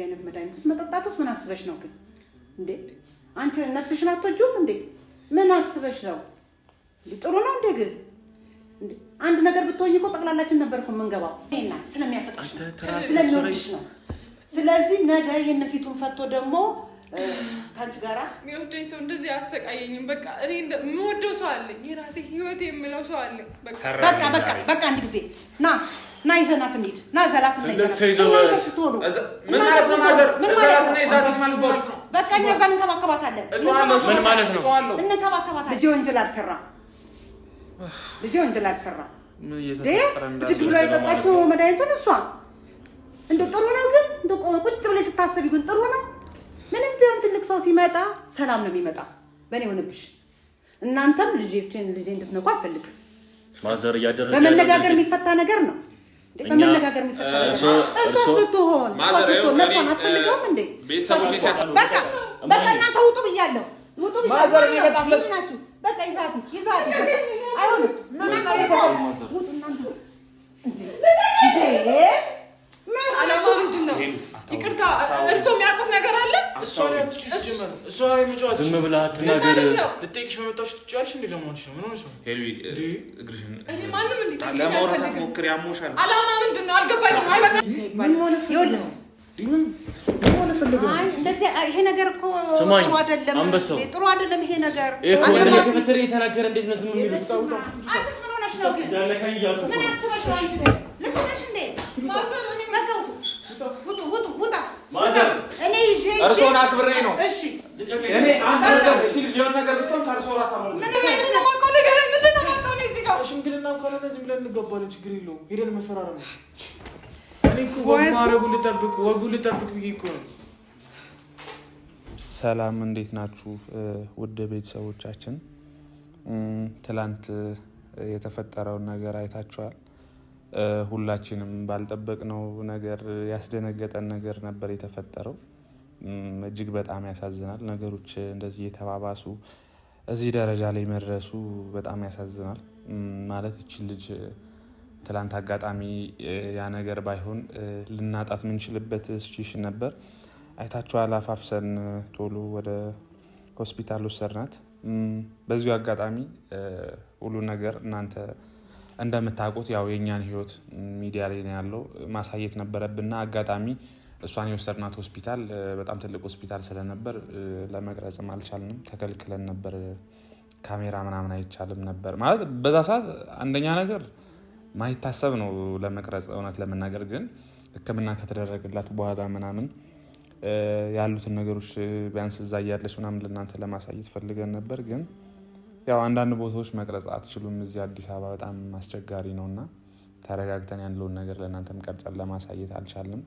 አይነት መድኃኒትስ መጠጣትስ ምን አስበሽ ነው ግን እንዴ? አንቺ ነፍስሽን አትወጂውም እንዴ? ምን አስበሽ ነው? ጥሩ ነው እንዴ ግን እንዴ? አንድ ነገር ብትሆኚ እኮ ጠቅላላችን ነበርኩ የምንገባው። እና ስለሚያፈቅርሽ ስለሚወድሽ ነው። ስለዚህ ነገ ይሄን ፊቱን ፈቶ ደግሞ ካንቺ ጋራ የሚወደኝ ሰው እንደዚህ አያሰቃየኝም። በቃ እኔ የምወደው ሰው አለኝ፣ የራሴ ህይወት የምለው ሰው አለኝ። በቃ አንድ ጊዜ ና ይዘናት እንሂድ። ና ዘላት እና ይዘናት ምን ማለት ነው? ዘላት እና ይዘናት ማለት ነው። በቃ እኛ እዛ እንከባከባታለን። ምን ማለት ነው? እንከባከባታለን። ልጅ ወንጀል አልሰራ ምን እየተፈጠረ እንዳለ ብሎ የጠጣችው መድኃኒቱን እሷ እንደ ጥሩ ነው ግን እንደ ቁጭ ብለሽ ስታስቢ ግን ጥሩ ነው። ምንም ቢሆን ትልቅ ሰው ሲመጣ ሰላም ነው የሚመጣ። በእኔ ሆነብሽ እናንተም ልጄ እንድትነቁ አልፈልግም። ማዘር ያደረገ በመነጋገር የሚፈታ ነገር ነው። በመነጋገር የሚፈታ ነገር እሷ ብትሆን ነፍሷን አትፈልገውም እንዴ? ቤተሰቦች ሲያሳሉ በቃ እናንተ ውጡ ብያለሁ። ውጡ ብያለሁ። ማዘር እኔ በጣም ለሱ ናችሁ። በቃ ይዛት አይሆንም። እናንተ ውጡ እናንተ እንዴ አላማ ምንድን ነው? ይቅርታ እርሶ የሚያውቁት ነገር አለ? ዝም ብላ አትናገር። ልጠይቅሽ በመጣሽ ትጫለሽ እንዴ? ደግሞ አንቺ ነው ምን ሆነሽ ነው? ሄሉ እግርሽን እኔ ማንም እንዲጠይቅ ለማውራት አትሞክሪ፣ ያሞሻል። አላማ ምንድን ነው? አልገባኝም። አይበቃ ምን ሆነ ፈልገው? እንደዚህ ይሄ ነገር እኮ ጥሩ አይደለም። ጥሩ አይደለም ይሄ ነገር። አንተ ከፈተረ የተናገረ እንዴት ነው ዝም የሚሉት? ታውጣ አንቺስ ምን ሆነሽ ነው ግን? ምን አስበሽ ነው አንቺ? ልክ ነሽ እንዴ? ማዘር ውጣ ማዘር እኔ ይዤ እርሶን አክብሬ ነው። እሺ እኔ አንተ እቺ ልጅ የሆነ ነገር ብትሆን ከእርሶ ራስ አመር ምን ነገር ነው ማውቀው ነገር ምንድን ነው ማውቀው ነው? እዚህ ጋር ሽምግልና እንኳን ዝም ብለን እንገባለን፣ ችግር የለውም። ሄደን መፈራረም ነው። እኔ እኮ ወጉን ልጠብቅ ብዬ እኮ ነው። ሰላም እንዴት ናችሁ ውድ ቤተሰቦቻችን? ትላንት የተፈጠረውን ነገር አይታችኋል። ሁላችንም ባልጠበቅነው ነገር ያስደነገጠን ነገር ነበር የተፈጠረው። እጅግ በጣም ያሳዝናል። ነገሮች እንደዚህ የተባባሱ እዚህ ደረጃ ላይ መድረሱ በጣም ያሳዝናል። ማለት እቺ ልጅ ትላንት አጋጣሚ ያ ነገር ባይሆን ልናጣት ምንችልበት ሲቹዌሽን ነበር። አይታችኋል። አፋፍሰን ቶሎ ወደ ሆስፒታል ወሰድናት። በዚሁ አጋጣሚ ሁሉ ነገር እናንተ እንደምታውቁት ያው የኛን ህይወት ሚዲያ ላይ ነው ያለው ማሳየት ነበረብንና አጋጣሚ እሷን የወሰድናት ሆስፒታል በጣም ትልቅ ሆስፒታል ስለነበር ለመቅረጽም አልቻልንም፣ ተከልክለን ነበር። ካሜራ ምናምን አይቻልም ነበር ማለት በዛ ሰዓት። አንደኛ ነገር ማይታሰብ ነው ለመቅረጽ እውነት ለመናገር፣ ግን ህክምና ከተደረገላት በኋላ ምናምን ያሉትን ነገሮች ቢያንስ እዛ እያለች ምናምን ለእናንተ ለማሳየት ፈልገን ነበር። ግን ያው አንዳንድ ቦታዎች መቅረጽ አትችሉም። እዚህ አዲስ አበባ በጣም አስቸጋሪ ነውና ተረጋግተን ያለውን ነገር ለእናንተም ቀርጸን ለማሳየት አልቻልንም።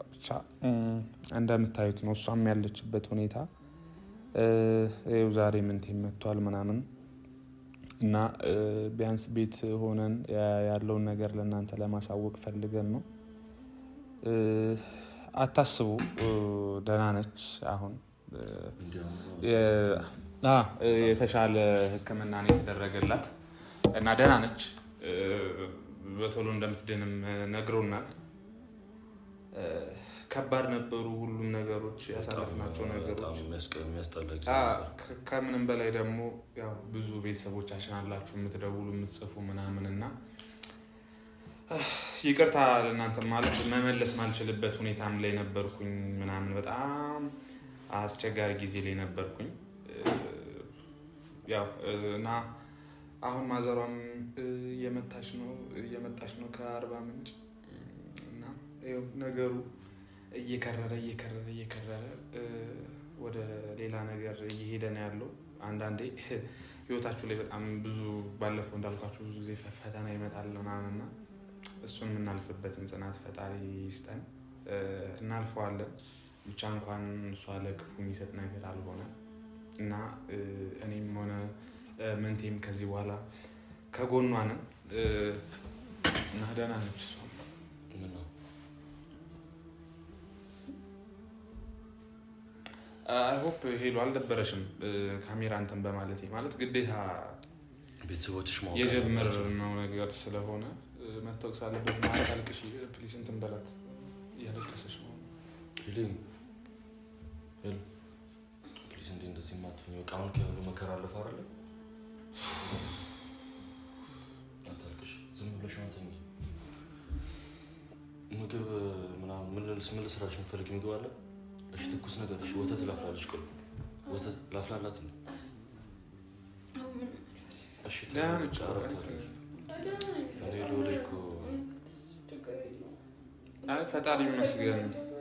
ብቻ እንደምታዩት ነው እሷም ያለችበት ሁኔታ። ይኸው ዛሬ ምንቴም መጥቷል ምናምን እና ቢያንስ ቤት ሆነን ያለውን ነገር ለእናንተ ለማሳወቅ ፈልገን ነው። አታስቡ፣ ደህና ነች። አሁን የተሻለ ህክምና ነው የተደረገላት እና ደህና ነች። በቶሎ እንደምትድንም ነግሮናል። ከባድ ነበሩ ሁሉም ነገሮች፣ ያሳለፍናቸው ነገሮች። ከምንም በላይ ደግሞ ያው ብዙ ቤተሰቦቻችን አላችሁ የምትደውሉ የምትጽፉ ምናምን እና ይቅርታ ለእናንተ ማለት መመለስ ማልችልበት ሁኔታም ላይ ነበርኩኝ ምናምን። በጣም አስቸጋሪ ጊዜ ላይ ነበርኩኝ። ያው እና አሁን ማዘሯም እየመጣች ነው ከአርባ ምንጭ እና ይኸው ነገሩ እየከረረ ወደ ሌላ ነገር እየሄደ ነው ያለው። አንዳንዴ ህይወታችሁ ላይ በጣም ብዙ ባለፈው እንዳልኳችሁ ብዙ ጊዜ ፈተና ይመጣል ምናምንና እሱን የምናልፍበትን ጽናት ፈጣሪ ይስጠን። እናልፈዋለን። ብቻ እንኳን እሷ ለክፉ የሚሰጥ ነገር አልሆነ እና እኔም ሆነ ምንቴም ከዚህ በኋላ ከጎኗ ነን እና ደህና ነች እሷ። አይ ሆፕ ሄሎ አልደበረሽም ካሜራ እንትን በማለቴ ማለት ግዴታ ቤተሰቦችሽ ማወቅ የጀመርነው ነገር ስለሆነ መታወቅ ሳለበት ማለት አልቅሽ ፕሊስ እንትን በላት እያለቀሰች ነው። ሄለን ፕሊዝ እንዴ እንደዚህ ማትሆኝ ቃውን ከያሉ መከራ አለፈ አይደለ? አታልቅሽ፣ ዝም ብለሽ አንተኝ። ምግብ ምናምን ምን ልስራሽ? የምትፈልጊ ምግብ አለ? እሺ ትኩስ ነገር። እሺ ወተት ላፍላለሽ? ቆይ ወተት ላፍላላት ነው? እሺ ተረጋግጪ፣ አረፍት አድርጊ። እኔ ሎሌ እኮ ፈጣሪ ይመስገን።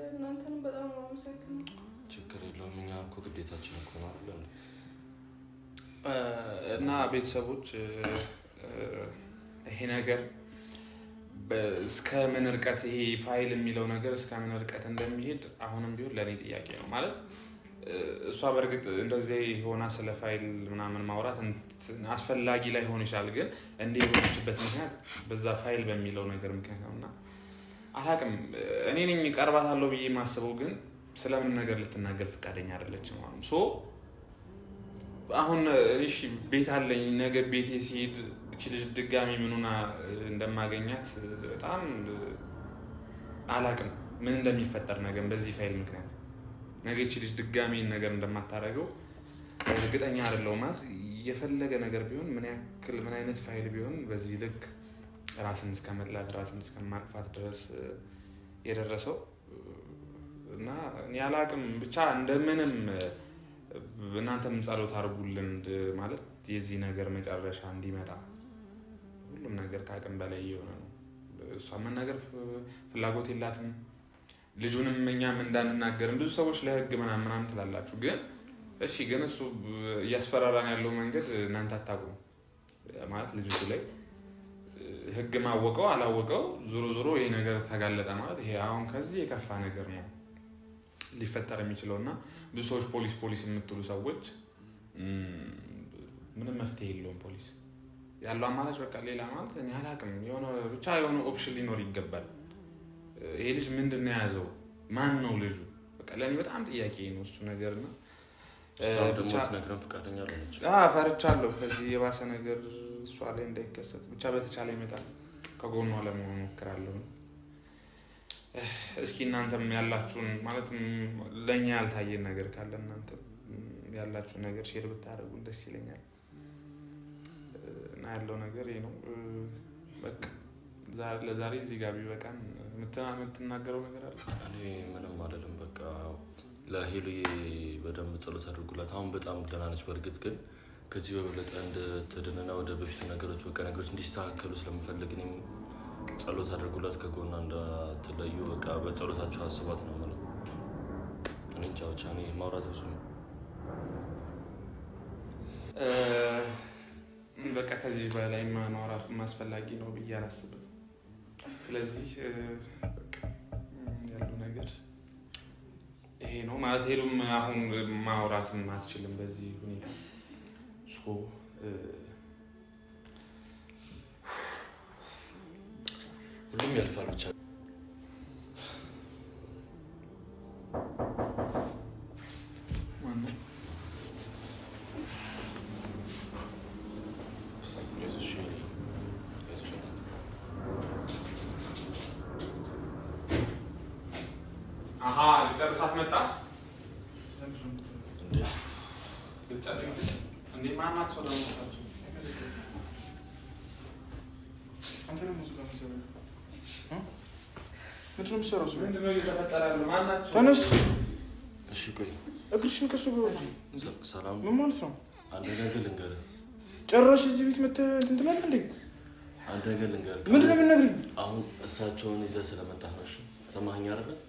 እናንተንም በጣም አመሰግናለሁ። ችግር የለውም። እኛ እኮ ግዴታችን እኮ ነው አይደል? እና ቤተሰቦች ይሄ ነገር እስከ ምን ርቀት ይሄ ፋይል የሚለው ነገር እስከ ምን ርቀት እንደሚሄድ አሁንም ቢሆን ለእኔ ጥያቄ ነው። ማለት እሷ በእርግጥ እንደዚህ ሆና ስለ ፋይል ምናምን ማውራት አስፈላጊ ላይ ሆን ይችላል። ግን እንዲህ የሆነችበት ምክንያት በዛ ፋይል በሚለው ነገር ምክንያት ነው እና አላቅም። እኔ ነኝ ቀርባታለሁ ብዬ የማስበው፣ ግን ስለምን ነገር ልትናገር ፈቃደኛ አይደለችም። ሶ አሁን እሺ ቤት አለኝ፣ ነገ ቤቴ ሲሄድ እቺ ልጅ ድጋሚ ምኑና እንደማገኛት በጣም አላቅም። ምን እንደሚፈጠር ነገር በዚህ ፋይል ምክንያት ነገ እቺ ልጅ ድጋሚ ነገር እንደማታደርገው እርግጠኛ አይደለሁም። ማለት የፈለገ ነገር ቢሆን ምን አይነት ፋይል ቢሆን በዚህ ልክ ራስን እስከመጥላት ራስን እስከማጥፋት ድረስ የደረሰው እና እኔ አላቅም። ብቻ እንደምንም እናንተም ጸሎት አድርጉልን። ማለት የዚህ ነገር መጨረሻ እንዲመጣ ሁሉም ነገር ከአቅም በላይ እየሆነ ነው። እሷ መናገር ፍላጎት የላትም። ልጁንም እኛም እንዳንናገርም ብዙ ሰዎች ለህግ ምናምን ትላላችሁ። ግን እሺ፣ ግን እሱ እያስፈራራን ያለው መንገድ እናንተ አታውቁም። ማለት ልጅቱ ላይ ህግ ማወቀው አላወቀው ዞሮ ይሄ ነገር ተጋለጠ ማለት ይሄ አሁን ከዚህ የከፋ ነገር ነው ሊፈጠር የሚችለው እና ብዙ ሰዎች ፖሊስ የምትሉ ሰዎች ምንም መፍትሄ የለውም። ፖሊስ ያለው አማራጭ በቃ ሌላ ማለት እኔ አላውቅም። ብቻ የሆነ ኦፕሽን ሊኖር ይገባል። ይሄ ልጅ ምንድን ነው የያዘው? ማን ነው ልጁ? በቃ ለእኔ በጣም ጥያቄ ነው እሱ ነገርና ፈርቻለሁ ከዚህ የባሰ ነገር እሷ ላይ እንዳይከሰት ብቻ በተቻለ ይመጣል ከጎኗ ለመሆን ሞክራለሁ። እስኪ እናንተም ያላችሁን ማለት ለእኛ ያልታየን ነገር ካለ እናንተ ያላችሁን ነገር ሼር ብታደርጉን ደስ ይለኛል። እና ያለው ነገር ይሄ ነው። በቃ ለዛሬ እዚህ ጋር ቢበቃን። የምትናገረው ነገር አለ? እኔ ምንም አይደለም። በቃ ለሄሉዬ በደንብ ጸሎት አድርጉላት። አሁን በጣም ደህና ነች። በእርግጥ ግን ከዚህ በበለጠ እንድትድንና ወደ በፊቱ ነገሮች እንዲስተካከሉ ስለምፈልግ እኔም ጸሎት አድርጉላት፣ ከጎኗ እንዳትለዩ። በቃ በጸሎታችሁ አስባት ነው የምለው። እኔ እንጃ ብቻ እኔ ማውራት ብዙ ነው። በቃ ከዚህ በላይ ማውራት አስፈላጊ ነው ብዬ አላስብም። ስለዚህ ያለው ነገር ይሄ ነው ማለት ሄሉም አሁን ማውራትም አትችልም በዚህ ሁኔታ። ሁሉም ያልፋል ብቻ ልጨርሳት መጣ እንዴ? ማናቸው ለሞታቸው አንተ ደግሞ እሱ ጋር ምንድን ነው የምትሰራው? ምንድን ነው እየተፈጠረ ያለው? ማናቸው? ተነስ። እሺ ቆይ እግርሽን ከሱ ጋር ወርጂ። ሰላም ምን ማለት ነው? አንድ ነገር ልንገርህ። ጭራሽ እዚህ ቤት መተህ እንትን ትላለህ እንዴ? አንድ ነገር ልንገርህ። ምንድን ነው የምትነግሪኝ? አሁን እሳቸውን ይዘህ ስለመጣህ ነው። እሺ ሰማኸኝ አይደል?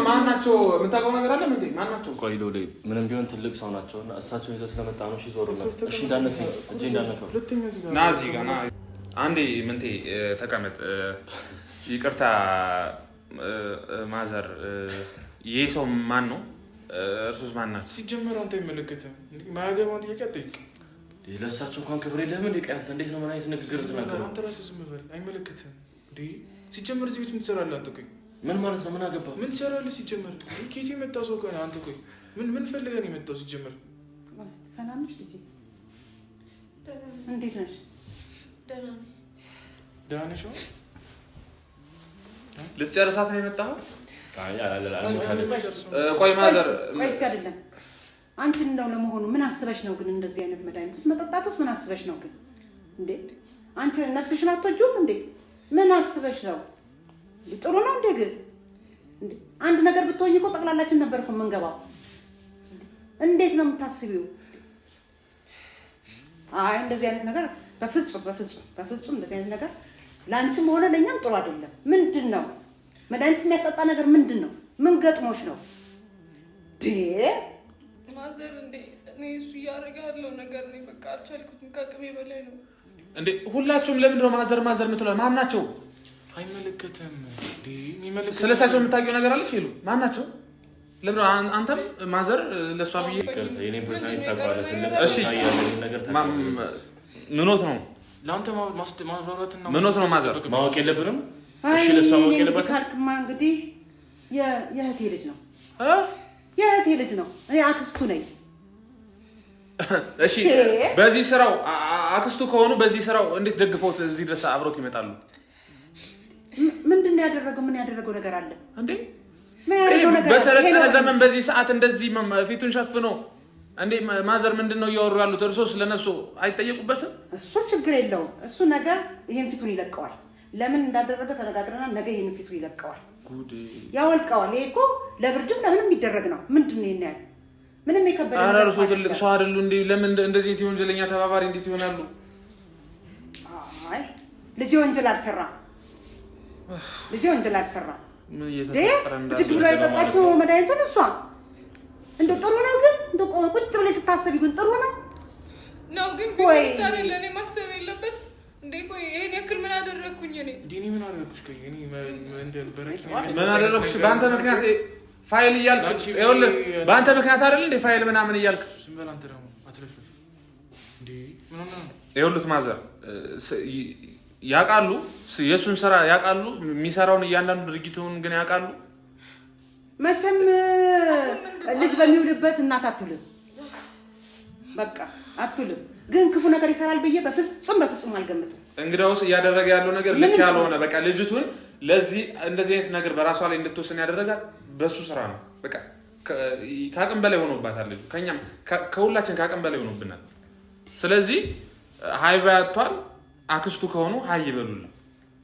ማናቸው? የምታውቀው ነገር አለ እንዴ? ማናቸው? ቆይ ሎሌ ምንም ቢሆን ትልቅ ሰው ናቸውና እሳቸውን ይዘህ ስለመጣ ነው። እሺ ዞር በል። እሺ እንዳነስ እጄ እንዳነካው። ሁለተኛ እዚህ ጋር ና፣ እዚህ ጋር ና። አንዴ ምንቴ ተቀመጥ። ይቅርታ ማዘር፣ ይህ ሰው ማን ነው? እርሱስ ማን ናት? ሲጀመር አንተ አይመለከትም። ማያገባውን ጥያቄ አትጠይቅ። ለእሳቸው እንኳን ክብር የለህም እንዴ? አንተ እንዴት ነው ምን አይነት ንግግር ትናገረው? አንተ ራስህ ዝም በል። አይመለከትም እንዴ? ሲጀመር እዚህ ቤት ምን ትሰራለህ አንተ? ቆይ ምን ማለት ነው? ምን አገባ? ምን ትሰራለህ ሲጀመር? ከየት የመጣ ሰው ከሆነ አንተ? ቆይ ምን ፈልገህ ነው የመጣው ሲጀመር? ሰላም ነሽ ልጄ? እንዴት ነሽ? ደህና ነኝ። ደህና ነሽ? ልትጨርሳት ነው የመጣኸው? ቆይ ማዘር ወይስ አይደለም? አንቺ እንደው ለመሆኑ ምን አስበሽ ነው ግን እንደዚህ አይነት መድኃኒት መጠጣትስ ምን አስበሽ ነው ግን እንዴ? አንቺ ነፍስሽን አትወጂውም እንዴ? ምን አስበሽ ነው? ጥሩ ነው እንዴ ግን እንዴ? አንድ ነገር ብትሆኚ እኮ ጠቅላላችን ነበርኩ የምንገባው። እንዴት ነው የምታስቢው? አይ እንደዚህ አይነት ነገር በፍጹም እንደዚህ አይነት ነገር ላንቺም ሆነ ለኛም ጥሩ አይደለም። ምንድነው መድኃኒት የሚያስጠጣ ነገር ምንድነው? ምን ገጥሞሽ ነው? ማዘር እንዴ እኔ እሱ ያደረገ ያለው ነገር ነው በቃ አልቻልኩትም። ከአቅሜ በላይ ነው እንዴ። ሁላችሁም ለምንድን ነው ማዘር የምትለው? ማን ናቸው? አይመለከተም እንዴ? የሚመለከት ስለሳቸው የምታውቂው ነገር አለሽ? ይሉ ማን ናቸው? ለምን አንተም ማዘር ለሷ ብዬ የኔ ፐርሰናል ታቋለች እሺ ምኖት ነው ለአንተ ማብራራትና ምኖት ነው ማዘር ማወቅ የለብንም። እሺ ለሷ ማወቅ የለበትም ካልክማ እንግዲህ የእህቴ ልጅ ነው የእህቴ ልጅ ነው። እኔ አክስቱ ነኝ። እሺ በዚህ ስራው አክስቱ ከሆኑ በዚህ ስራው እንዴት ደግፈውት እዚህ ድረስ አብሮት ይመጣሉ? ምንድነው ያደረገው? ምን ያደረገው ነገር አለ እንዴ? በሰለጠነ ዘመን በዚህ ሰዓት እንደዚህ ፊቱን ሸፍኖ እንዴ ማዘር ምንድነው እያወሩ ያሉት? እርሶስ ለነፍሱ አይጠየቁበትም? እሱ ችግር የለውም። እሱ ነገ ይሄን ፊቱን ይለቀዋል። ለምን እንዳደረገ ተነጋግረናል። ነገ ይሄን ፊቱን ይለቀዋል፣ ያወልቀዋል። ይሄ እኮ ለብርድም ለምንም የሚደረግ ነው። ምንድነው ይሄን ያህል ምንም የከበደ ነገር አረ እርሶ ትልቅ ሰው አይደሉ እንዴ? ለምን እንደዚህ ወንጀለኛ ተባባሪ እንዴት ይሆናሉ? አይ ልጅ ወንጀል አልሰራም። ምን እየተፈጠረ እንዳለ ብሎ የጠጣችው መድኃኒቱን እሷ እንደው ጥሩ ነው ግን እንደው ቁጭ ብለሽ ስታስቢ ግን ጥሩ ነው ግን ቢታሪ ለኔ ማሰብ የለበት እንዴ? ቆይ ይሄን ያክል ምን አደረኩኝ እኔ? ዲኒ ምን አደረኩሽ? ቆይ እኔ ምን አደረኩሽ? በአንተ ምክንያት ፋይል እያልክ ይኸውልህ፣ በአንተ ምክንያት አይደል እንዴ ፋይል ምናምን እያልክ ዝም በል አንተ ደግሞ አትለፍልፍ እንዴ። ምን ሆነ? ይኸውልህ ማዘር ያውቃሉ፣ የእሱን ስራ ያውቃሉ፣ የሚሰራውን እያንዳንዱ ድርጊቱን ግን ያውቃሉ። መቼም ልጅ በሚውልበት እናት አትውልም፣ በቃ አትውልም። ግን ክፉ ነገር ይሰራል ብዬ በፍጹም አልገምትም። እንግዲያውስ እያደረገ ያለው ነገር ልክ ያልሆነ በቃ ልጅቱን ለዚህ እንደዚህ አይነት ነገር በራሷ ላይ እንድትወስን ያደረጋት በሱ ስራ ነው። በቃ ከአቅም በላይ ሆኖባታል ልጁ። ከኛም ከሁላችን ከአቅም በላይ ሆኖብናል። ስለዚህ ሀይባ ያቷል። አክስቱ ከሆኑ ሀይ ይበሉልን።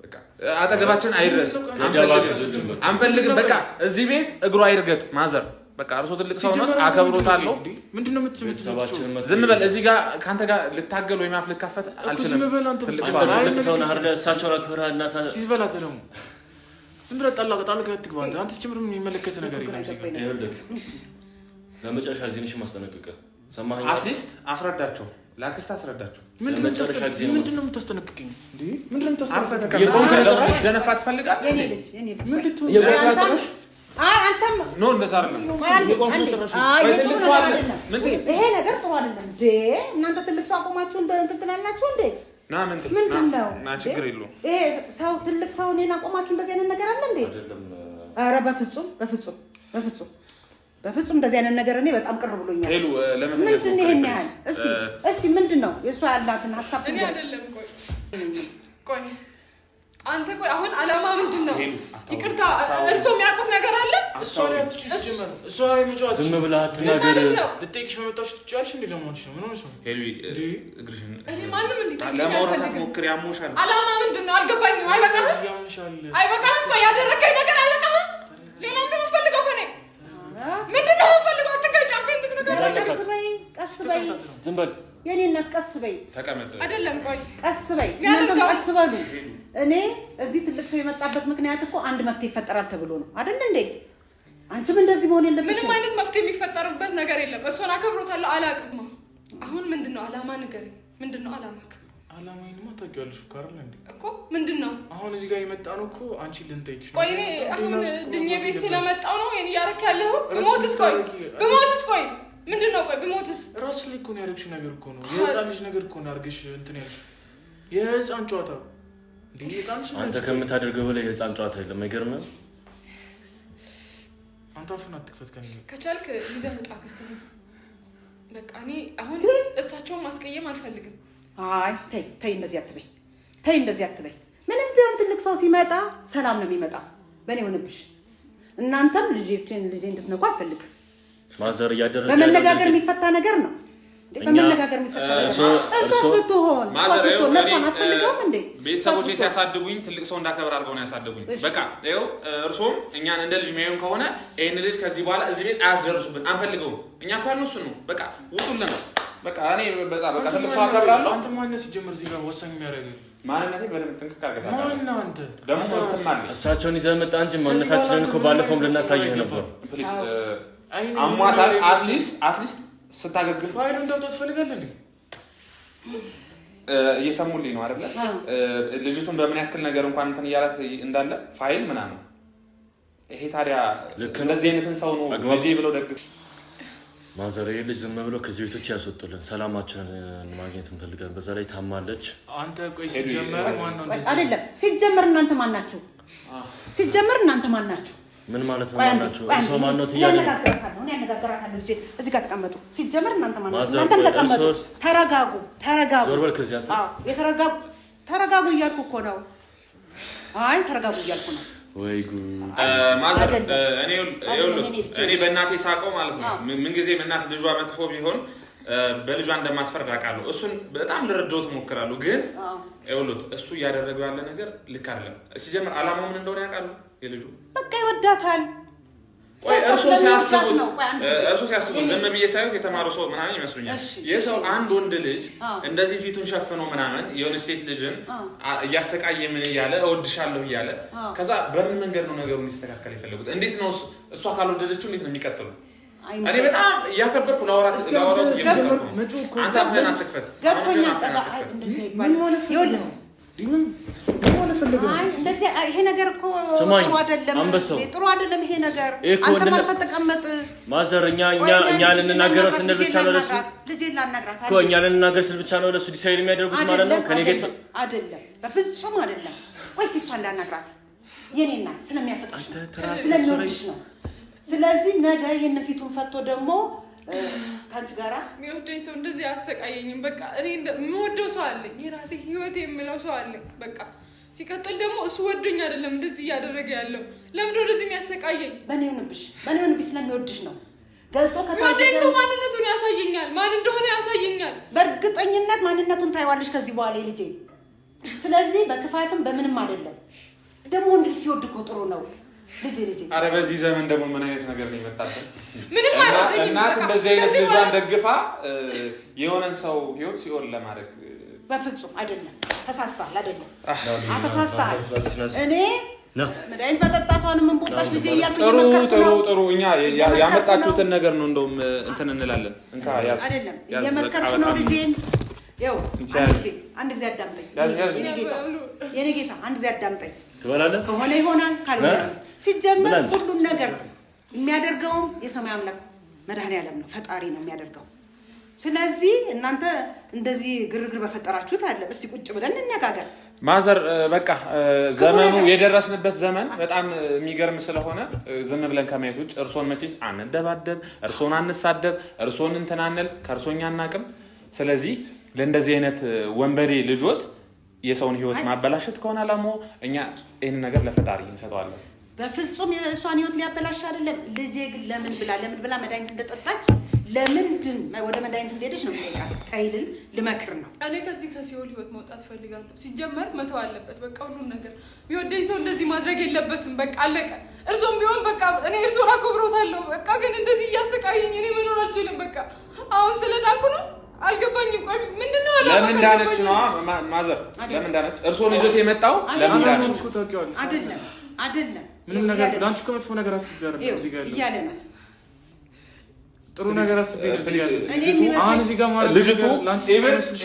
በቃ አጠገባችን አይድረስ አንፈልግም። በቃ እዚህ ቤት እግሩ አይርገጥ ማዘር። በቃ እርሶ ትልቅ ሰው ነው፣ አከብሮታለሁ። ምንድነው የምትምትለው? ዝም በል። እዚህ ጋር ካንተ ጋር ልታገል ወይ ማፍልክ ካፈተ አልችልም። ዝም በል አንተ። ትልቅ ሰው ነው አይደል? እሳቸው አክብረህ እና ሲዝበላት ደግሞ ዝም ብለህ ጣላ ከትግባ አንተ ጭምር ምን የሚመለከት ነገር የለም። እዚህ ጋር ይኸውልህ ለመጨረሻ ጊዜ ነሽ ማስጠነቀቀ ሰማኸኝ? አትሊስት አስረዳቸው፣ ላክስት አስረዳቸው። ምንድነው የምታስጠነቅቀኝ እንዴ? ምንድነው የምታስጠነቅቀኝ? ደነፋ ትፈልጋለህ? የኔ ልጅ ምን ልትሆን አንተም ኖ እንደዛ አይደለም። ይሄ ነገር ጥሩ አይደለም እንዴ? እናንተ ትልቅ ሰው አቆማችሁ እንትን ትላላችሁ እንዴ? ምንድነው? ችግር የለውም። ይሄ ሰው ትልቅ ሰው እኔን አቆማችሁ እንደዚህ አይነት ነገር አለ እንዴ? ኧረ በፍጹም እንደዚህ አይነት ነገር እኔ በጣም ቅር ብሎኛል። ሄሉ ምንድነው ይሄን ያህል? እስቲ ምንድነው የእሷ ያላትን ሀሳብ? እኔ አይደለም ቆይ አንተ ቆይ አሁን አላማ ምንድነው? ይቅርታ እርሶ የሚያውቁት ነገር አለ? እሷ ላይ መጫወት ዝም ብለህ አትናገር። ልጠይቅሽ በመጣሽ ትጫወልሽ እንዴ? ለማንሽ ነው ምን ሆነሽ ነው? ሄሉ እግርሽን እኔ ማንንም እንዲጠይቅ ለማውራት ሞክሪ። ያሞሻል። አላማ ምንድነው? አልገባኝም። አይበቃህም? ቆይ ያደረከኝ ነገር አይበቃህም? ሌላ ምንድነው የምትፈልገው ከኔ? ምንድነው የምትፈልገው? አትንገጭ። አፌ እንድትነገር ቀስ በይ ዝም በል የኔ እናት፣ ቀስ በይ። ተቀመጥ። አይደለም ቆይ ቀስ በይ። እናንተም ቀስ በሉ። እኔ እዚህ ትልቅ ሰው የመጣበት ምክንያት እኮ አንድ መፍትሄ ይፈጠራል ተብሎ ነው አይደል እንዴ? አንቺም እንደዚህ መሆን የለብሽም። ምንም አይነት መፍትሄ የሚፈጠርበት ነገር የለም። እርሶን አከብሮታለሁ። አላውቅም። አሁን ምንድነው አላማ? ንገረኝ። ምንድነው አላማክ? አላማዬንማ ታውቂዋለሽ እኮ አይደል እንዴ? እኮ ምንድነው? አሁን እዚህ ጋር የመጣ ነው እኮ አንቺን ልንጠይቅሽ ነው። ቆይ እኔ አሁን ድኜ ቤት ስለመጣው ነው የኔ ያረክ ያለው። ብሞትስ? ቆይ ምንድነው? ቆይ ብሞትስ? ራስሽ ላይ እኮ ነው ያደረግሽው ነገር እኮ ነው። የህፃን ልጅ ነገር እኮ ነው አድርገሽ እንትን ያልሽው። የህፃን ጨዋታ እንዴ? የህፃን ልጅ አንተ ከምታደርገው በላይ የህፃን ጨዋታ የለም። አይገርምም? አንተ አፍህን አትክፈት። ከቻልክ ይዘህ ውጣ። ክስትህ በቃ እኔ አሁን እሳቸውን ማስቀየም አልፈልግም። አይ ተይ እንደዚህ አትበይ። ምንም ቢሆን ትልቅ ሰው ሲመጣ ሰላም ነው የሚመጣው። በእኔ ሆነብሽ። እናንተም ልጄ እንድትነቁ አልፈልግም። ማዘር እያደረገ በመነጋገር የሚፈታ ነገር ነው። በመነጋገር የሚፈታ እሷስ ብትሆን ነፍሷን አትፈልገውም እንዴ? ቤተሰቦቼ ሲያሳድጉኝ ትልቅ ሰው እንዳከብር አድርገው ነው ያሳድጉኝ። በቃ ይኸው እርሶም እኛን እንደ ልጅ የሚያዩን ከሆነ ይህን ልጅ ከዚህ በኋላ እዚህ ቤት አያስደርሱብን፣ አንፈልገውም። እኛ እኮ ያልነው እሱን ነው። በቃ ውጡልን። በቃ እኔ በቃ ትልቅ ሰው አከብራለሁ። አንተ ማነው ሲጀምር እዚህ ጋር ወሳኝ የሚያደርገው? ማንነቴ በደንብ ጥንቅቅ አድርገህ ማነው አንተ? ደግሞ ትማል እሳቸውን ይዘህ መጣ እንጂ ማንነታችንን እኮ ባለፈውም ልናሳየህ ነበር። ፕሊዝ አሟታል። አትሊስት ስታገግም ፋይሉ እንዳውጣ ትፈልጋለህ እንዴ? እየሰሙልኝ ነው አይደለ? ልጅቱን በምን ያክል ነገር እንኳን እንትን እያላት እንዳለ ፋይል ምናምን። ይሄ ታዲያ እንደዚህ አይነትን ሰው ነው ልጄ ብለው ደግፍ ማዘር ልጅ ዝም ብለው ከዚህ ቤቶች ያስወጡልን። ሰላማችንን ማግኘት እንፈልጋለን። በዛ ላይ ታማለች። አንተ ቆይ ሲጀመር ማን ነው እንደዚህ? አይደለም ሲጀመር እናንተ ማን ናችሁ? ሲጀመር እናንተ ማን ናችሁ? ምን ማለት ነው? ማን ናችሁ? እሱ ማን ነው ትያለህ? እኔ አነጋግራታለሁ። ልጄ እዚህ ጋር ተቀመጡ። ሲጀመር እናንተ ማን ናችሁ? እናንተም ተቀመጡ። ተረጋጉ። ዞር በል ከዚህ አንተ። ተረጋጉ እያልኩ እኮ ነው። አይ ተረጋጉ እያልኩ ነው። ወይ ጉድ ማዘር እኔ በእናቴ ሳቀው ማለት ነው። ምንጊዜም እናት ልጇ መጥፎ ቢሆን በልጇ እንደማትፈርድ አውቃለሁ። እሱን በጣም ልረዳው እሞክራለሁ። ግን ይኸውልህ እሱ እያደረገው ያለ ነገር ልክ አይደለም። ሲጀምር አላማው ምን እንደሆነ ያውቃሉ። የልጁ በቃ ይወዳታል። ቆይ እርሱ ሲያስቡት ዝም ብዬ ሳይሆን የተማሩ ሰው ምናምን ይመስሉኛል። የሰው አንድ ወንድ ልጅ እንደዚህ ፊቱን ሸፍኖ ምናምን የሆነች ሴት ልጅን እያሰቃየ ምን እያለ እወድሻለሁ እያለ ከዛ በምን መንገድ ነው ነገሩ እንዲስተካከል የፈለጉት? እንዴት ነው እሷ ካልወደደችው እንዴት ነው የሚቀጥሉ? እኔ በጣም እያከበርኩ ላወራት እየሞከርኩ ነው። አንተ አፍህን አትክፈት። ገብቶኛል። ጠጋ እንደዚህ ይባላል። እንደዚህ ይሄ ነገር እኮ ጥሩ አይደለም። ይሄ ነገር አንተ ማርፈት ተቀመጥ። ማዘር እኛ ልንናገረው ስንል ብቻ ነው ለሱ ልጄን ላናግራት እኮ እኛ ልንናገር ስንል ብቻ ነው ለሱ ዲሳይድ የሚያደርጉት ማለት ነው። ከኔ ጋር አይደለም፣ በፍጹም አይደለም። ወይስ እሷን ላናግራት? የኔ እናት ስለሚያፈቅርሽ ስለሚወድሽ ነው። ስለዚህ ነገ ይሄን ፊቱን ፈቶ ደግሞ ካንቺ ጋራ የሚወደኝ ሰው እንደዚህ አያሰቃየኝም። በቃ እኔ የምወደው ሰው አለኝ፣ የራሴ ህይወት የምለው ሰው አለኝ። በቃ ሲቀጥል ደግሞ እሱ ወዶኝ አይደለም እንደዚህ እያደረገ ያለው። ለምን ወደዚህ የሚያሰቃየኝ? በኔ ሆነብሽ ስለሚወድሽ ነው። ገልጦ የሚወደኝ ሰው ማንነቱን ያሳየኛል፣ ማን እንደሆነ ያሳየኛል። በእርግጠኝነት ማንነቱን ታይዋለሽ ከዚህ በኋላ ልጄ። ስለዚህ በክፋትም በምንም አይደለም። ደግሞ ወንድ ልጅ ሲወድ እኮ ጥሩ ነው። ልጄ አረ በዚህ ዘመን ደግሞ ምን አይነት ነገር ነው የመጣበት? ምንም አይደለም። እናት እንደዚህ አይነት ልጇን ደግፋ የሆነን ሰው ህይወት ሲኦል ለማድረግ በፍጹም አይደለም። ተሳስተሃል። አይደለም ተሳስተሃል። እኔ መድኃኒት መጠጣቷን ምን ቦታሽ ልጄ እያልኩ ጥሩ እኛ ያመጣችሁትን ነገር ነው እንደውም እንትን እንላለን። እንካ ያዝ አይደለም እየመከርኩ ነው ልጄን። ይኸው አንድ ጊዜ አዳምጠኝ የኔ ጌታ፣ አንድ ጊዜ አዳምጠኝ። ትበላለህ ከሆነ ይሆናል፣ ካልሆነ ሲጀመር ሁሉን ነገር የሚያደርገውም የሰማይ አምላክ መድኃኔዓለም ነው፣ ፈጣሪ ነው የሚያደርገው። ስለዚህ እናንተ እንደዚህ ግርግር በፈጠራችሁት አይደለም። እስቲ ቁጭ ብለን እንነጋገር። ማዘር በቃ ዘመኑ የደረስንበት ዘመን በጣም የሚገርም ስለሆነ ዝም ብለን ከማየት ውጭ እርሶን መቼስ አንደባደብ፣ እርሶን አንሳደብ፣ እርሶን እንትናንል ከእርሶኛ አናቅም። ስለዚህ ለእንደዚህ አይነት ወንበዴ ልጆት የሰውን ህይወት ማበላሸት ከሆነ አላማው እኛ ይሄን ነገር ለፈጣሪ እንሰጠዋለን። በፍጹም የእሷን ህይወት ሊያበላሽ አይደለም። ልጄ ግን ለምን ብላ መድኃኒት እንደጠጣች ለምንድን ወደ መድኃኒት እንደሄደች ነው የሚጠይቃት። ታይልን ልመክር ነው። እኔ ከዚህ ከሲኦል ህይወት መውጣት ፈልጋለሁ። ሲጀመር መተው አለበት በቃ ሁሉን ነገር። የሚወደኝ ሰው እንደዚህ ማድረግ የለበትም። በቃ አለቀ። እርሶም ቢሆን በቃ እኔ እርሶን አከብሮታለሁ። በቃ ግን እንደዚህ እያሰቃየኝ እኔ መኖር አልችልም። በቃ አሁን ስለዳንኩ ነው። አልገባኝም። ቆይ ምንድነው አለ? ለምን ዳነች ነው ማዘር? ለምን ዳነች? እርሶን ይዞት የመጣው ለምን ዳነች? አይደለም ምንም ነገር ዳንች እኮ መጥፎ ነገር አስቤ አይደለም እዚህ ጋር እያለ ነው። ጥሩ ነገር አስቤ ነው እዚህ ጋር አሁን እዚህ ጋር ማለት ልጅቱ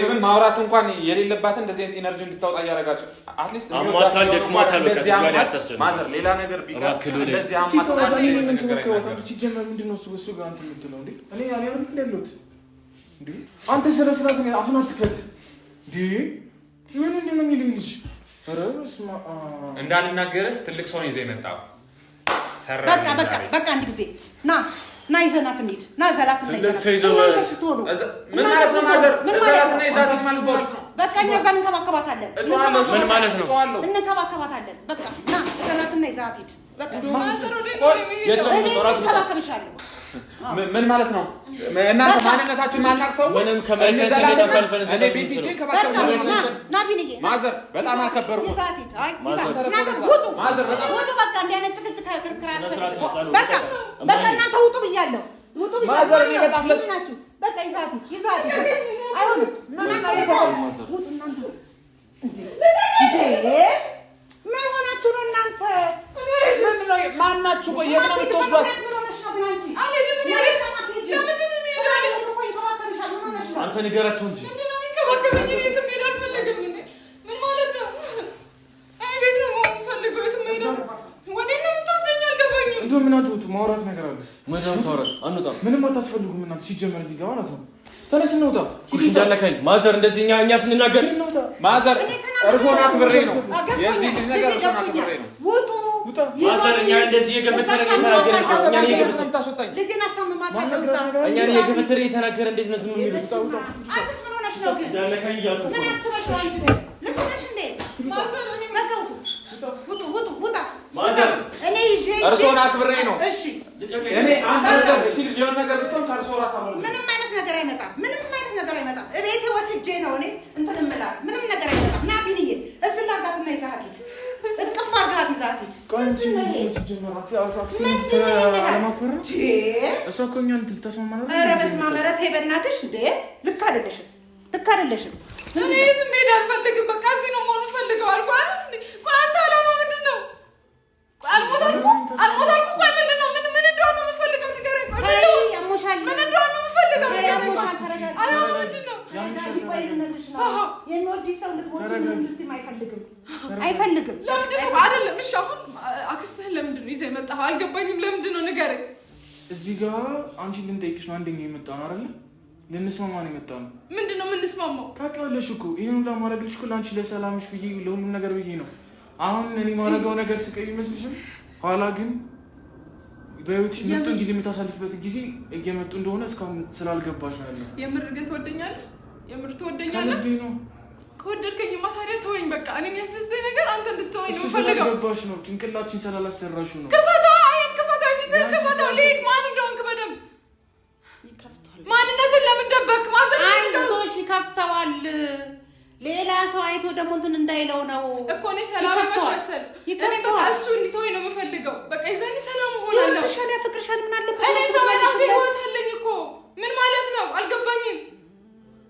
ኢቭን ማውራት እንኳን የሌለባትን እንደዚህ አይነት ኤነርጂ እንድታወጣ ያደረጋችሁ አትሊስት አማታል ደክማታል። እንደዚህ ማዘር ሌላ ነገር ቢቀር እንደዚህ አማታል አንተ ሲጀመር ምንድነው እሱ ጋር አንተ የምትለው እንዴ? እኔ ያለው እንደሉት እንዴ አንተ ስለስራ ስለ አፍና ትከት እንዴ ምን እንደምን ይልልሽ ረስማ እንዳልናገር ትልቅ ሰው ነው ይዘህ የመጣው። በቃ አንድ ጊዜ ና ይዘናት እንሂድ። ና ዘላትና ይዘናት ምን ማለት ነው ማዘር? ዘላትና ይዘናት ማለት ነው። በቃ እኛ እንከባከባታለን። ምን ማለት ነው? እንከባከባታለን። በቃ ና ዘላትና ይዘናት ሂድ። ምን ማለት ነው? እናንተ ማንነታችን ማናቅ ሰው ምንም ከመለከት ተሳልፈን ማዘር በጣም አከበርኩ። ማዘር በቃ እንዲያነጭ በቃ እናንተ ውጡ ብያለሁ። ውጡ ማዘር እኔ በጣም ለሱ ናችሁ። በቃ ይዛት አይሆንም። ውጡ እናንተ ምን ሆናችሁ ነው እናንተ? ማናችሁ? ቆይ የት ነው የምትወስዷት? አንተ ንገራቸው እንጂ ምንድን ነው የሚንከባከበኝ? እኔ የትም ሄድ አልፈለግም። ምን ማለት ነው? እኔ ቤት ነው የምፈልገው። የትም ሄድ ወዴት ነው የምትወስደኝ? አልገባኝም። እንደው ምን አትወጡ? ማውራት ነገር አለ። አንወጣም። ምንም አታስፈልጉም እናንተ ሲጀመር እዚህ ጋር ማለት ነው። ተነስ እንውጣ። እንዳለከኝ ማዘር እንደዚህ እኛ ስንናገር ማዘር እርሶን አክብሬ ነው የዚህ ልጅ ነገር እርሶን አክብሬ ነው። ውጡ ማዘር እኛ እንደዚህ የገፈተረ ታስወጣኝ። ልጄን አስታምማታለሁ። እኛ የገፈተረ የተናገረ እንዴት ነው ዝም የሚሉት? አንቺስ ምን ሆነሽ ነው ግን? እንዳለከኝ እያልኩ ምን አስበሽ ነው አንቺ? ልክ ነሽ እንዴ? ማዘር እኔ በቃ ውጣ። ማዘር እኔ ይዤ እርሶን አክብሬ ነው። እሺ እኔ አንተ ነገር እቺ ልጅ የሆነ ነገር ብትሆን ከእርሶ ራስ አመልጥ። ምንም አይነት ነገር አይመጣም። እቤቴ ወስጄ ነው እኔ እንትን እምላት። ምንም ነገር አይመጣም። ና ቢንዬ እዚህ ላርጋትና ይዛት ሂድ። እቅፍ አድርጋት ይዛት ሂድ። ቆንጆ ሲጀመር እሷ እኮ እኛን ልታስማማ ነው። ኧረ በስመ አብ! ኧረ ተይ በእናትሽ እንዴ! ልክ አይደለሽም። እኔ የትም ሄድ አልፈልግም። በቃ እዚህ ነው መሆኑ ፈልገው አልኳት። ቆይ አንተ ዓላማ ምንድን ነው? አልሞታልኩ። ቆይ ምንድን ነው? ምን እንደሆነ ነው የምፈልገው? ንገረኝ። ቆይ ያሞሻል። ምን እንደሆነ ነው የምፈልገው? ያሞሻል። ተረጋጊ። ዓላማ ምንድን ነው? የሚወድሽ ሰው እንድትሞቺ አይፈልግም። ለምንድን ነው አይደለም? እሺ አሁን አክስትህን ለምንድን ነው ይዘህ የመጣኸው? አልገባኝም። ለምንድን ነው ንገረኝ። እዚህ ጋር አንቺን ልንጠይቅሽ ነው። አንደኛ የመጣ ነው አይደለ? ልንስማማ ነው የመጣ ነው። ምንድን ነው የምንስማማው? ታውቂዋለሽ እኮ ይሄን ሁላ ማድረግልሽ እኮ ለአንቺ ለሰላምሽ ብዬ ለሁሉም ነገር ብዬ ነው። አሁን እኔ ማድረገው ነገር ስቀይ ይመስልሽም? ኋላ ግን በህይወትሽ መጥቶን ጊዜ የምታሳልፍበት ጊዜ እየመጡ እንደሆነ እስካሁን ስላልገባሽ ነው ያለው። የምር ግን ትወደኛለህ? የምር ትወደኛለህ? ከልቤ ነው። ከወደድከኝማ ታዲያ ተወኝ። በቃ እኔ የሚያስደስተኝ ነገር አንተ እንድትተወኝ ነው እሱ የምፈልገው። ስላልገባሽ ነው። ጭንቅላትሽን ስላላሰራሽው ነው። ክፈተው፣ አይን ክፈተው፣ ፊትህን ክፈተው። ልሂድ። ማን እንደሆንክ በደንብ ማንነትን ለምን ደበቅ? ማዘር አይዞሽ፣ ይከፍተዋል። ሌላ ሰው አይቶ ደግሞ እንትን እንዳይለው ነው እኮ። እኔ ሰላም መሰል እኔ በቃ እሱ እንዲተወኝ ነው የምፈልገው። በቃ የዛኔ ሰላም ሆናለሁ። ይወድሻል፣ ያፈቅርሻል። ምን አለበት? እኔ ሰው የራሴ ህይወት አለኝ እኮ። ምን ማለት ነው? አልገባኝም።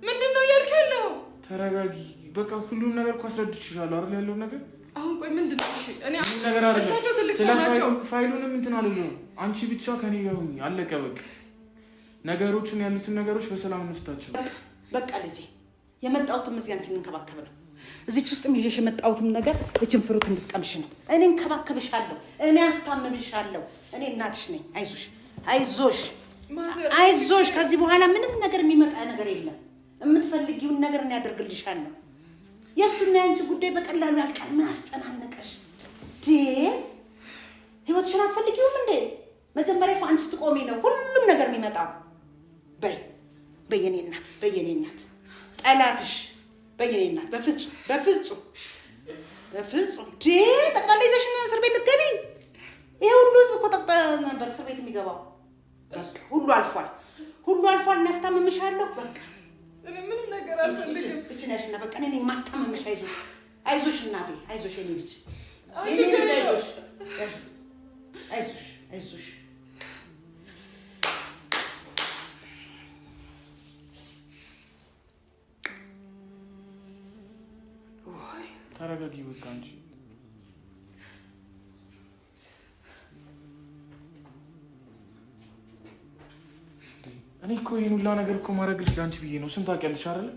ምንድን ነው እያልክ ያለው? ተረጋጊ። በቃ ሁሉም ነገር እኮ አስረድቼሻለሁ አይደል? ያለው ነገር አሁን ቆይ ምንድን ነው? እሺ እኔ ነገር አይደለም። እሳቸው ትልቅ ሰው ናቸው። ፋይሉንም እንትን አልለው። አንቺ ብቻ ከኔ ጋር ሁኚ። አለቀ በቃ። ነገሮችን ያሉትን ነገሮች በሰላም እንፍታቸው። በቃ ልጄ የመጣሁትም እዚህ አንቺን እንከባከብ ነው። እዚች ውስጥም ይዤሽ የመጣሁትም ነገር እችን ፍሩት እንድትቀምሽ ነው። እኔ እንከባከብሻለሁ፣ እኔ አስታምምሻለሁ። እኔ እናትሽ ነኝ። አይዞሽ። ከዚህ በኋላ ምንም ነገር የሚመጣ ነገር የለም። የምትፈልጊውን ነገር እኔ ያደርግልሻለሁ። የእሱና የአንቺ ጉዳይ በቀላሉ ያልቃል። ምን አስጨናነቀሽ? ህይወትሽን አትፈልጊውም እንዴ? መጀመሪያ እኮ አንቺ ስትቆሚ ነው ሁሉም ነገር የሚመጣው። በየኔ እናት ጠላትሽ በየኔ እናት በፍጹም ጠቅላላ ይዘሽ እስር ቤት ልትገቢ። ይሄ ሁሉ ህዝብ እኮ ነበር እስር ቤት የሚገባው። በቃ ሁሉ አልፏል። እናስታምምሻለሁ። በቃ እኔ ምንም ነገር አልፈልግም። እቺ ነሽና በቃ እኔ ማስታምምሽ። አይዞሽ እናቴ፣ አይዞሽ የኔ ልጅ፣ አይዞሽ። ተረጋጊ በቃ አንቺ። እኔ እኮ ይሄን ሁላ ነገር እኮ ማድረግልሽ ለአንቺ ብዬ ነው። ስንት ታውቂያለሽ አይደል?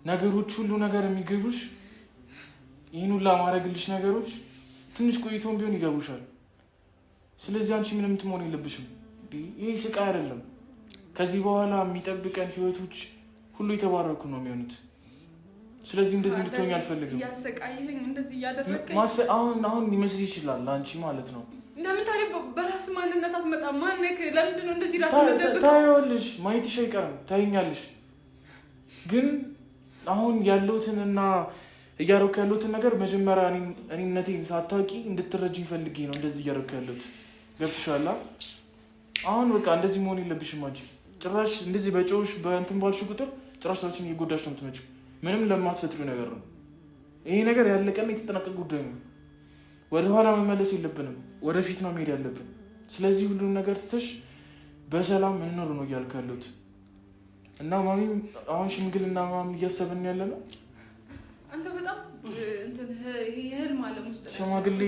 ነገሮች ሁሉ ነገር የሚገቡሽ ይሄን ሁላ ማድረግልሽ ነገሮች ትንሽ ቆይቶም ቢሆን ይገቡሻል። ስለዚህ አንቺ ምንም ትሆን የለብሽም። ይሄ ስቃይ አይደለም። ከዚህ በኋላ የሚጠብቀን ህይወቶች ሁሉ የተባረኩ ነው የሚሆኑት። ስለዚህ እንደዚህ እንድትሆኝ አልፈልግም። እያሰቃየኸኝ እንደዚህ እያደረግከኝ አሁን ሊመስል ይችላል አንቺ ማለት ነው። ለምን ታዲያ በራስ ማንነት አትመጣም? ማነክ? ለምንድን ነው እንደዚህ ራስ መደብቅ? ታየዋለሽ፣ ማየትሽ አይቀርም፣ ታይኛለሽ። ግን አሁን ያለውትን እና እያደረኩ ያለሁትን ነገር መጀመሪያ እኔነቴን ሳታውቂ እንድትረጅኝ ፈልጌ ነው እንደዚህ እያደረኩ ያለሁት። ገብቶሻል? አሁን በቃ እንደዚህ መሆን የለብሽም አንቺ። ጭራሽ እንደዚህ በጨውሽ በእንትን ባልሽ ቁጥር ጭራሽ ሰዎችን እየጎዳሽ ነው የምትመጪው። ምንም ለማትፈጥሪው ነገር ነው ይሄ ነገር። ያለቀና የተጠናቀቀ ጉዳይ ነው። ወደኋላ መመለስ የለብንም፣ ወደፊት ነው መሄድ ያለብን። ስለዚህ ሁሉም ነገር ትተሽ በሰላም እንኖር ነው እያልኩ ያለሁት። እና ማሚም አሁን ሽምግልና ምናምን እያሰብን ያለ ነው። አንተ በጣም የህልም ዓለም ውስጥ ሽማግሌ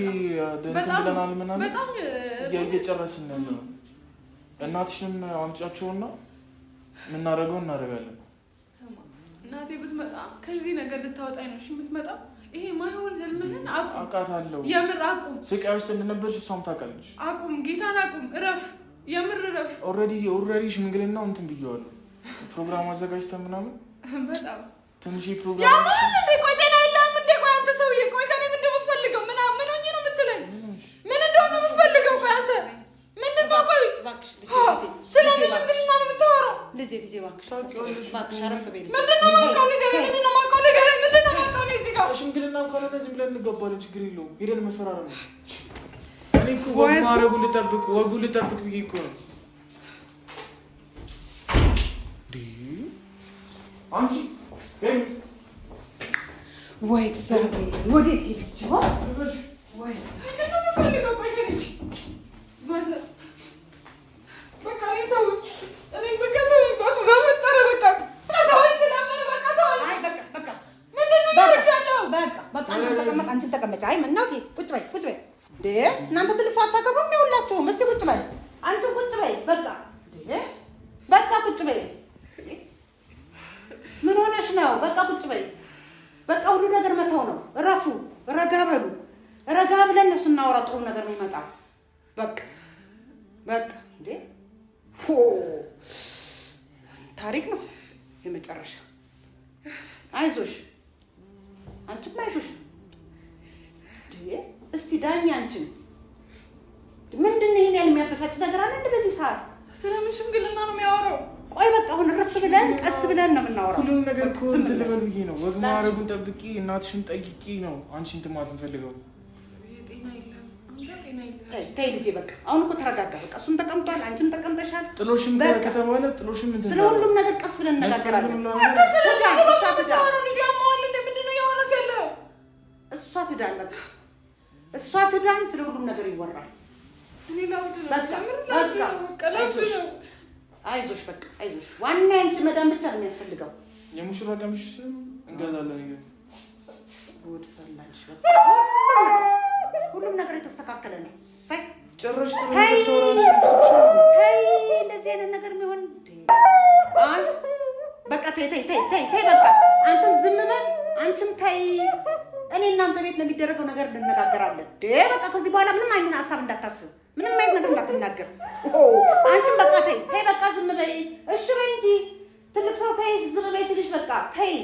እንትን ብለናል ምናምን እየጨረስን ያለ ነው። እናትሽንም አምጫቸውና የምናደርገው እናደርጋለን። እናቴ ብትመጣ ከዚህ ነገር ልታወጣኝ ነው የምትመጣው። ይሄ ማይሆን ህልምህን አቁም። አውቃታለሁ። የምር አቁም። ስቃይ ውስጥ እንደነበርሽ እሷም ታውቃለች። አቁም፣ ጌታን አቁም። እረፍ፣ የምር እረፍ። ኦልሬዲ ሽምግልናው እንትን ብየዋለሁ። ፕሮግራም አዘጋጅተን ምናምን በጣም ትንሽ ፕሮግራም ያማን እንዴ? ቆይ ጤና የለህም እንዴ? ቆይ አንተ ሰውዬ፣ ቆይ ከኔ ምንድን ነው የምትፈልገው? ምን ሆኜ ነው የምትለኝ? ምን እንደሆነ ነው የምትፈልገው? ቆይ አንተ ምንድን ነው? ቆይ ስለምን ሽምግልና ነው የምታወራው? ልጄ እባክሽ አረፍ በይ። ምንድን ነው የማውቀው ነገር? ምንድን ነው የማውቀው ነገር? ምንድን ነው የማውቀው ነው? እዚህ ጋር ሽምግልና ካልሆነ ዝም ብለን እንገባለን። ችግር የለውም። ሄደን መፈራረም ነው። እኔ እኮ ወጉን ልጠብቅ ብዬ እኮ ነው። አንቺ ወይ እግዚአብሔር ወዴት ሄደች? ወይ ምንድን ነው የምፈልገው? ቆይ ከእኔ ማዘር በቃ እኔ ተውኝ። እኔ በቃ ተውኝ። በፈጠረ በቃ ተውኝ። ስለምን በቃ ተውኝ። አይ በቃ ምንድን ነው ያደርጋለሁ? በቃ አንቺም ተቀመጭ። አይ እናቴ ቁጭ በይ እንዴ! እናንተ ትልቅ ሰው አታከብሩም እንዴ? ሁላችሁም እስኪ ቁጭ በይ። አንቺም ቁጭ በይ። በቃ ቁጭ በይ። ምን ሆነሽ ነው? በቃ ቁጭ በይ። በቃ ሁሉ ነገር መተው ነው። እረፉ፣ ረጋ በሉ። ረጋ ብለን ነው ስናወራ ጥሩ ነገር የሚመጣ። በቃ እንዴ ታሪክ ነው የመጨረሻ። አይዞሽ፣ አንቺም አይዞሽ። እስቲ ዳኛ አንቺን ምንድን ነው ይሄን ያህል የሚያበሳጭ ነገር አለ እንደ በዚህ ሰዓት? ስለምን ሽምግልና ነው የሚያወራው? ቆይ በቃ አሁን እረፍ ብለን ቀስ ብለን ነው የምናወራው። ሁሉም ነገር እኮ እንትን ልበል ብዬ ነው። ወግ ማዕረጉን ጠብቂ፣ እናትሽን ጠይቂ ነው አንቺ እንትን ማለት የምፈልገው። ተይ ልጄ በቃ አሁን እኮ ተረጋጋ። በቃ እሱም ተቀምጧል፣ አንቺም ተቀምጠሻል። ጥሎሽም ከተባለ ጥሎሽም እንትን ስለ ሁሉም ነገር ቀስ ብለን እንነጋገራለን። እሷ ትዳን፣ ስለ ሁሉም ነገር ይወራል። አይዞሽ በቃ አይዞሽ። ዋና ያንቺ መዳን ብቻ ነው የሚያስፈልገው። የሙሽራ ቀሚስ እንገዛለን። ጉድ ፈላልሽ። ሁሉም ነገር የተስተካከለ ነው። ሳይ ጭራሽ ተይ እንደዚህ አይነት ነገር የሚሆን አይ በቃ ተይ በቃ አንተም ዝም በል፣ አንቺም ተይ። እኔ እናንተ ቤት ለሚደረገው ነገር እንነጋገራለን። በቃ ከዚህ በኋላ ምንም አይነት ሀሳብ እንዳታስብ፣ ምንም አይነት ነገር እንዳትናገር። አንቺም በቃ ተይ በቃ ዝም በይ። እሺ በይ እንጂ ትልቅ ሰው ተይ ዝም በይ ሲልሽ በቃ ተይ።